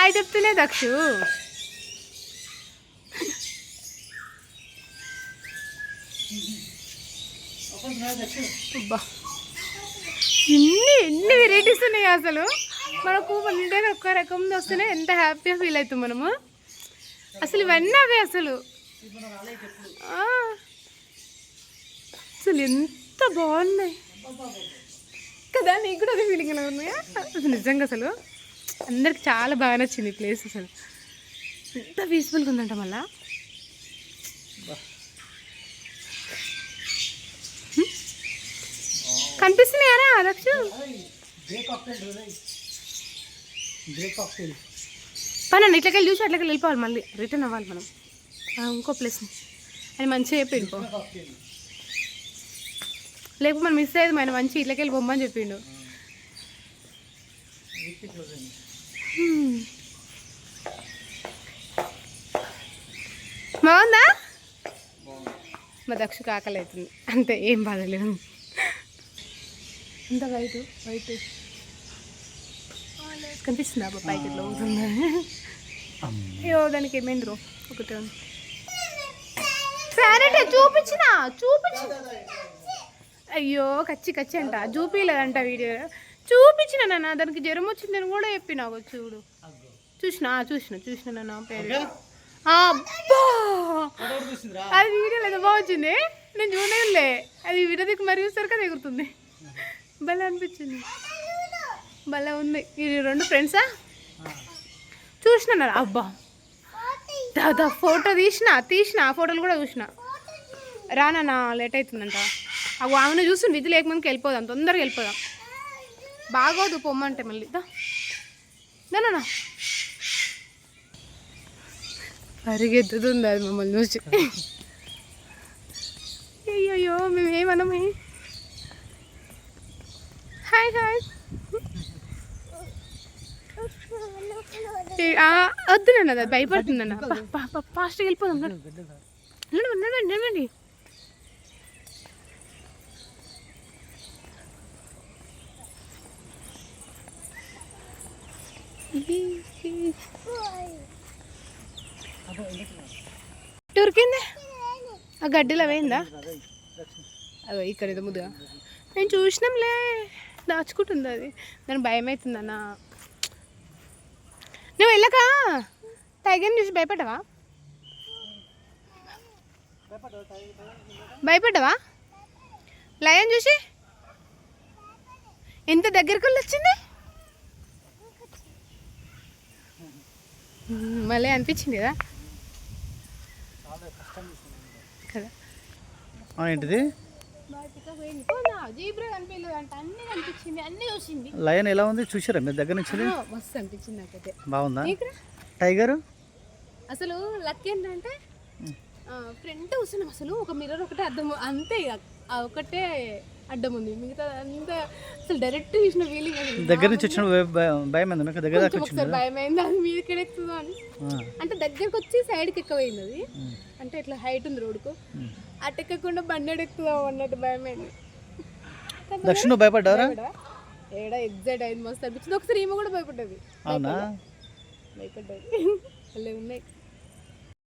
Hi చెప్తులే Dakshu. అబ్బా ఎన్ని varieties ఉన్నాయి అసలు. మనకు మన ఇంటి దగ్గర ఒక్క రకం వస్తేనే ఎంత హ్యాపీగా ఫీల్ అవుతాం మనము. అసలు ఇవన్నీ అవే అసలు. అసలు ఎంత బాగున్నాయి కదా. నీకు కూడా అదే ఫీలింగ్ ఎలా ఉన్నాయా? అసలు నిజంగా అసలు అందరికి చాలా బాగా నచ్చింది ఈ ప్లేస్. అసలు ఎంత పీస్ఫుల్గా ఉందంట. మళ్ళా కనిపిస్తున్నాయారా దక్షు? పని ఇట్లకెళ్ళి చూసి అట్లకెళ్ళి వెళ్ళిపోవాలి. మళ్ళీ రిటర్న్ అవ్వాలి మనం ఇంకో ప్లేస్ని. అని మంచిగా చెప్పిండు. లేకపోతే మనం మిస్ అయ్యేది. మన మంచి ఇట్లకెళ్ళి బొమ్మని చెప్పిండు. బాగుందా? మా దక్షకు ఆకలి అవుతుంది అంతే, ఏం బాధలేదు. అంత వైట్ వైట్ కనిపిస్తుందా పైకి ఎట్లా అవుతుంది? అయ్యో దానికి ఏమైంది రో ఒకటే సరే చూపించిన అయ్యో కచ్చి కచ్చి అంట చూపించలేదంట వీడియో. చూపించిన నాన్న దానికి జ్వరం వచ్చిందని కూడా చెప్పిన. చూడు చూసిన నాన్న పేరు. అబ్బా అది వీడియోలో ఎంత బాగా వచ్చింది. నేను చూడలే అది వీడియో దిక్కు మరి చూస్తారు కదా ఎగురుతుంది. భలే అనిపించింది. భలే ఉంది. ఇది రెండు ఫ్రెండ్సా చూసిన. అబ్బా దాదా ఫోటో తీసిన ఆ ఫోటోలు కూడా చూసిన. రానా లేట్ అవుతుందంట. అవి ఆమెను చూసి విధి లేకముందుకు వెళ్ళిపోదాం, తొందరగా వెళ్ళిపోదాం. బాగోదు పొమ్మంటే మళ్ళీ దానా పరిగెత్తుతుంది అది మమ్మల్ని చూసి. అయ్యో మేమేమన్నామే. హాయ్ వద్దు నన్ను అది భయపడుతుందన్న. ఫాస్ట్గా వెళ్ళిపోదాం. నడవండి. ఉరికిందే ఆ గడ్డిలో పోయిందా? అదో ఇక్కడ ఏదో ముద్దుగా నేను చూసినాంలే. దాచుకుంటుంది అది. దానికి భయం అవుతుందన్న. నువ్వు వెళ్ళక టైగర్ని చూసి భయపడ్డావా? లయన్ చూసి ఎంత దగ్గరికి వెళ్ళి వచ్చింది. మళ్ళీ అనిపించింది కదా ఏంటిది? లయన్ ఎలా ఉంది చూసారా మీరు దగ్గర నుంచి? మస్తు అనిపించింది నాకైతే. బాగుందా టైగర్? అసలు లక్ ఏంటంటే ఫ్రంట్ వస్తున్నాం. అసలు ఒక మిర్రర్ ఒకటే అద్దం అంతే, ఒకటే అడ్డం ఉంది. మిగతా అంతా అసలు డైరెక్ట్ చూసిన ఫీలింగ్. దగ్గర నుంచి వచ్చిన భయం అయింది మీకు? దగ్గర ఒకసారి భయం అయింది అది మీద ఎక్కడెక్కుతుందో అని. అంటే దగ్గరకు వచ్చి సైడ్కి ఎక్కువైంది అది. అంటే ఇట్లా హైట్ ఉంది రోడ్డుకు, అటు ఎక్కకుండా బండి ఎక్కుదాం అన్నట్టు భయం అయింది. దక్షిణ భయపడ్డారా? ఏడా ఎగ్జైట్ అయింది, మస్తు అనిపించింది. ఒకసారి ఈమె కూడా భయపడ్డది. అవునా? భయపడ్డది. అలా ఉన్నాయి.